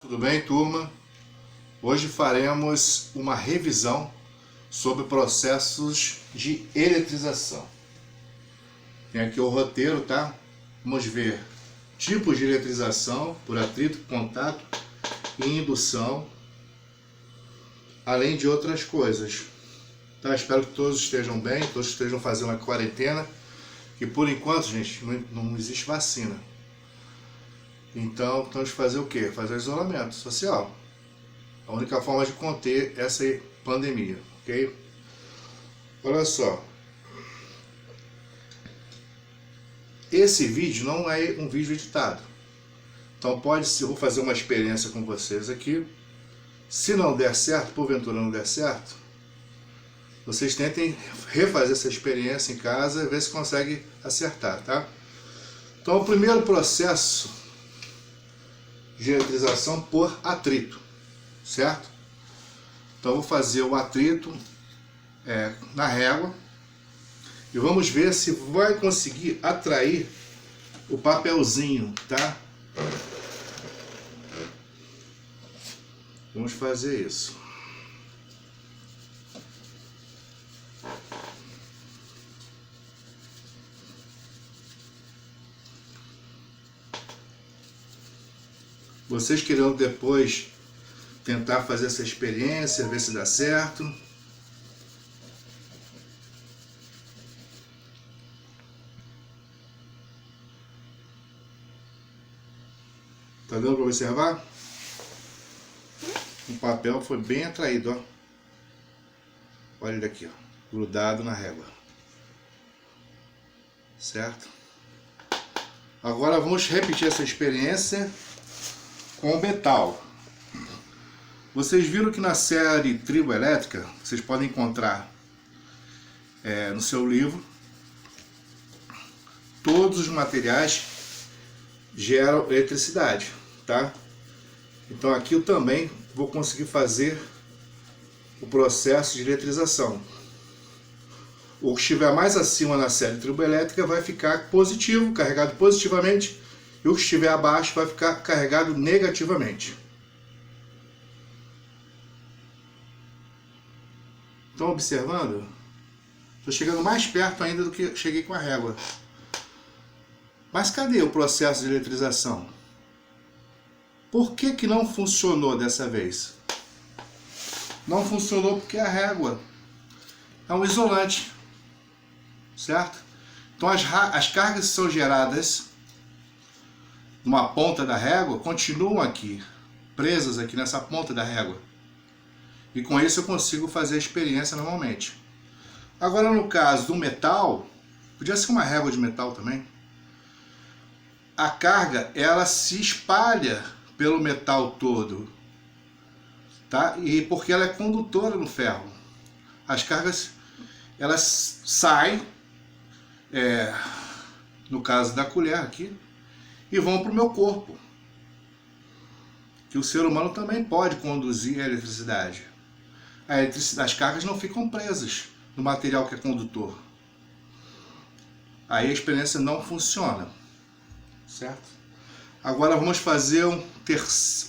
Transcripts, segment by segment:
Tudo bem, turma? Hoje faremos uma revisão sobre processos de eletrização. Tem aqui o roteiro, tá? Vamos ver tipos de eletrização por atrito, contato e indução, além de outras coisas. Tá? Espero que todos estejam bem, todos estejam fazendo a quarentena, que por enquanto, gente, não existe vacina. Então, temos que fazer o quê? Fazer isolamento social. A única forma de conter essa pandemia, ok? Olha só. Esse vídeo não é um vídeo editado. Então pode ser, eu vou fazer uma experiência com vocês aqui. Se não der certo, porventura não der certo, vocês tentem refazer essa experiência em casa e ver se consegue acertar, tá? Então o primeiro processo de eletrização por atrito, certo? Então vou fazer o atrito na régua e vamos ver se vai conseguir atrair o papelzinho, tá? Vamos fazer isso. Vocês querendo depois tentar fazer essa experiência, ver se dá certo. Tá dando para observar? O papel foi bem atraído, ó. Olha ele aqui, ó, grudado na régua. Certo? Agora vamos repetir essa experiência com o metal. Vocês viram que na série Triboelétrica, vocês podem encontrar no seu livro, todos os materiais geram eletricidade, tá? Então aqui eu também vou conseguir fazer o processo de eletrização. O que estiver mais acima na série triboelétrica vai ficar positivo, carregado positivamente, e o que estiver abaixo vai ficar carregado negativamente. Estão observando? Estou chegando mais perto ainda do que cheguei com a régua. Mas cadê o processo de eletrização? Por que não funcionou dessa vez? Não funcionou porque a régua é um isolante, certo? Então as cargas que são geradas numa ponta da régua continuam aqui, presas aqui nessa ponta da régua. E com isso eu consigo fazer a experiência normalmente. Agora no caso do metal, podia ser uma régua de metal também. A carga, ela se espalha pelo metal todo, tá? E porque ela é condutora no ferro. As cargas, elas saem, no caso da colher aqui, e vão para o meu corpo. Que o ser humano também pode conduzir a eletricidade. As cargas não ficam presas no material que é condutor. Aí a experiência não funciona, certo? Agora vamos fazer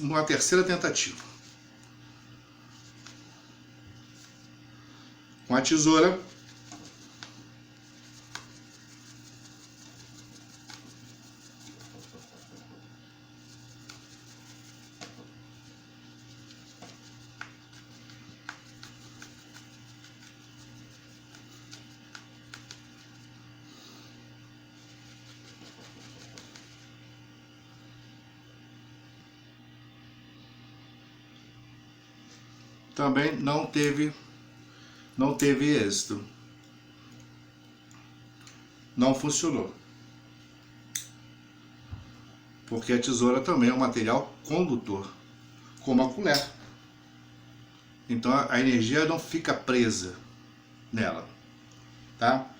uma terceira tentativa. Com a tesoura, também não teve êxito. Não funcionou. Porque a tesoura também é um material condutor, como a colher. Então a energia não fica presa nela, tá?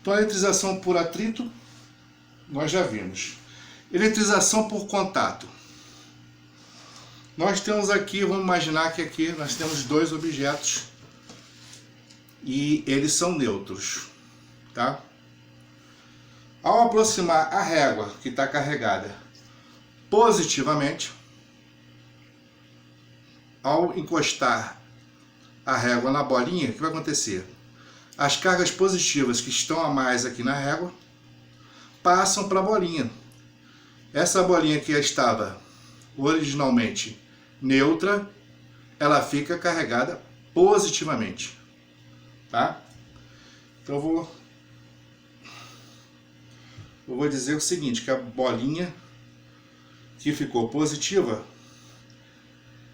Então a eletrização por atrito, nós já vimos. Eletrização por contato. Nós temos aqui, vamos imaginar que aqui nós temos dois objetos e eles são neutros, tá? Ao aproximar a régua que está carregada positivamente, ao encostar a régua na bolinha, o que vai acontecer? As cargas positivas que estão a mais aqui na régua passam para a bolinha. Essa bolinha que estava originalmente neutra, ela fica carregada positivamente, tá? Então eu vou dizer o seguinte, que a bolinha que ficou positiva,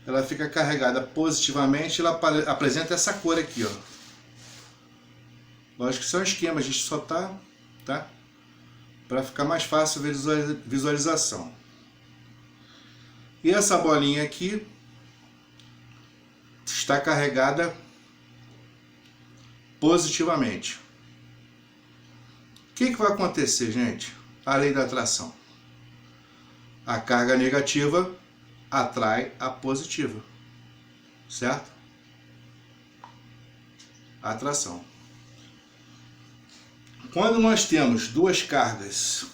ela fica carregada positivamente, ela apresenta essa cor aqui, ó. Lógico que isso é um esquema, a gente só tá? Para ficar mais fácil a visualização. E essa bolinha aqui está carregada positivamente. O que vai acontecer, gente? A lei da atração. A carga negativa atrai a positiva, certo? Atração. Quando nós temos duas cargas,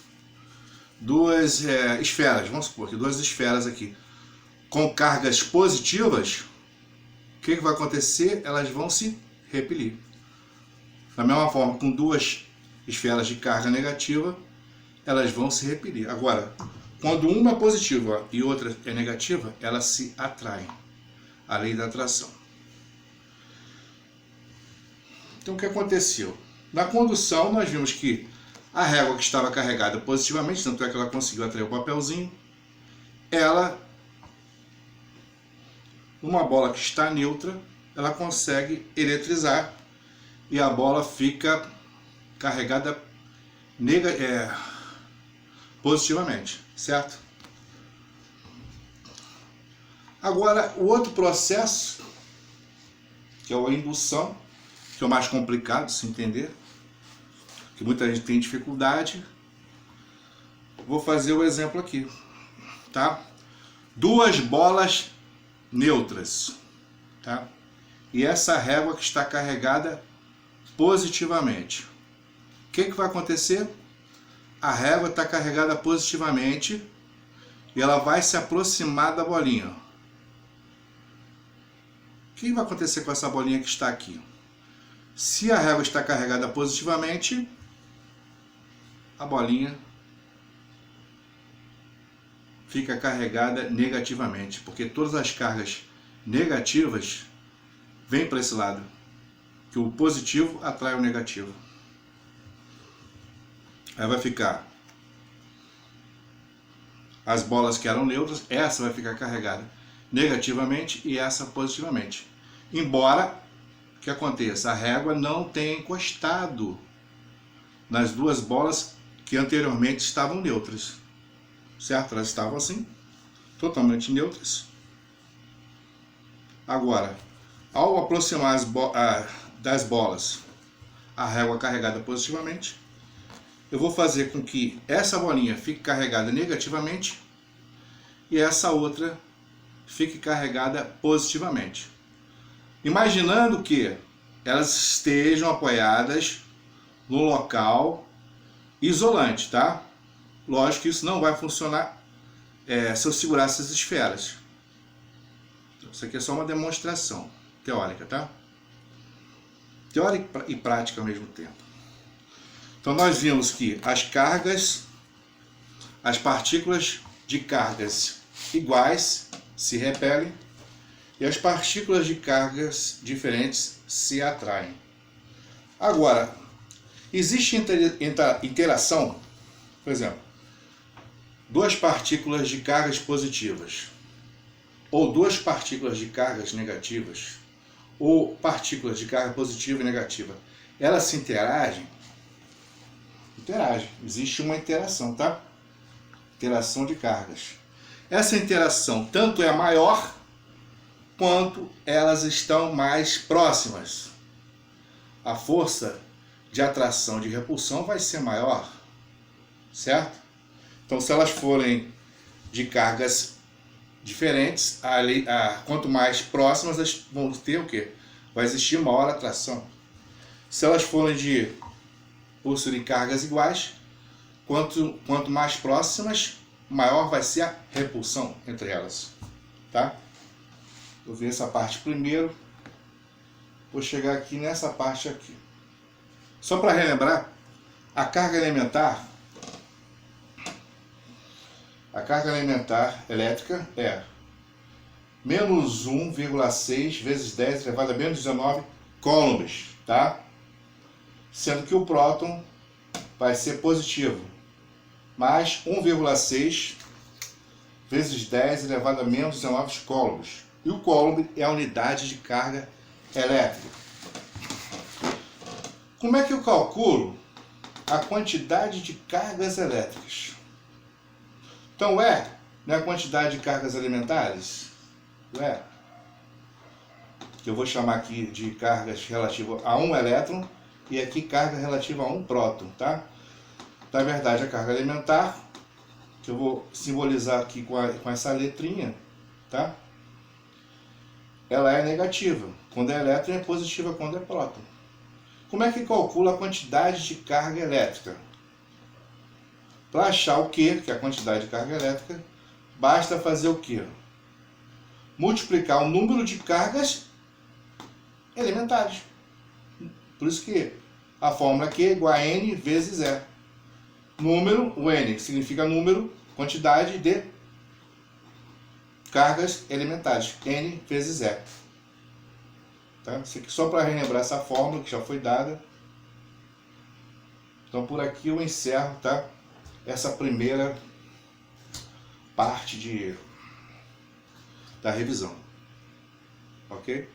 duas esferas, vamos supor que duas esferas aqui, com cargas positivas, o que vai acontecer? Elas vão se repelir. Da mesma forma, com duas esferas de carga negativa, elas vão se repelir. Agora, quando uma é positiva e outra é negativa, elas se atraem. A lei da atração. Então, o que aconteceu? Na condução, nós vimos que a régua que estava carregada positivamente, tanto é que ela conseguiu atrair o papelzinho, ela, uma bola que está neutra, ela consegue eletrizar e a bola fica carregada positivamente, certo? Agora, o outro processo, que é a indução, que é o mais complicado de se entender, que muita gente tem dificuldade. Vou fazer o exemplo aqui, tá? Duas bolas neutras, tá? E essa régua que está carregada positivamente. O que vai acontecer? A régua está carregada positivamente e ela vai se aproximar da bolinha. O que vai acontecer com essa bolinha que está aqui? Se a régua está carregada positivamente, a bolinha fica carregada negativamente, porque todas as cargas negativas vêm para esse lado, que o positivo atrai o negativo. Aí vai ficar as bolas que eram neutras, essa vai ficar carregada negativamente e essa positivamente. Embora o que aconteça, a régua não tenha encostado nas duas bolas que anteriormente estavam neutras, certo? Elas estavam assim, totalmente neutras. Agora, ao aproximar das bolas a régua carregada positivamente, eu vou fazer com que essa bolinha fique carregada negativamente e essa outra fique carregada positivamente. Imaginando que elas estejam apoiadas no local isolante, tá? Lógico que isso não vai funcionar se eu segurar essas esferas. Isso aqui é só uma demonstração teórica, tá? Teórica e prática ao mesmo tempo. Então nós vimos que as cargas, as partículas de cargas iguais se repelem e as partículas de cargas diferentes se atraem. Agora, existe interação, por exemplo, duas partículas de cargas positivas ou duas partículas de cargas negativas ou partículas de carga positiva e negativa, elas se interagem? Interagem. Existe uma interação, tá? Interação de cargas. Essa interação tanto é maior quanto elas estão mais próximas. A força de atração e de repulsão vai ser maior, certo? Então, se elas forem de cargas diferentes, quanto mais próximas, elas vão ter o quê? Vai existir maior atração. Se elas forem de possuir cargas iguais, quanto mais próximas, maior vai ser a repulsão entre elas, tá? Eu vi essa parte primeiro, vou chegar aqui nessa parte aqui. Só para relembrar, a carga elementar elétrica é menos 1,6 vezes 10 elevado a menos 19 coulombs, tá? Sendo que o próton vai ser positivo, mais 1,6 vezes 10 elevado a menos 19 coulombs. E o coulomb é a unidade de carga elétrica. Como é que eu calculo a quantidade de cargas elétricas? Então, não é a quantidade de cargas elementares? Que eu vou chamar aqui de cargas relativas a um elétron, e aqui carga relativa a um próton, tá? Na verdade, a carga elementar, que eu vou simbolizar aqui com essa letrinha, tá? Ela é negativa quando é elétron e é positiva quando é próton. Como é que calcula a quantidade de carga elétrica? Para achar o Q, que é a quantidade de carga elétrica, basta fazer o quê? Multiplicar o número de cargas elementares. Por isso que a fórmula Q é igual a N vezes E. Número, o N significa número, quantidade de cargas elementares. N vezes E. Tá? Isso aqui só para relembrar essa fórmula que já foi dada. Então por aqui eu encerro, tá? Essa primeira parte da revisão. Ok?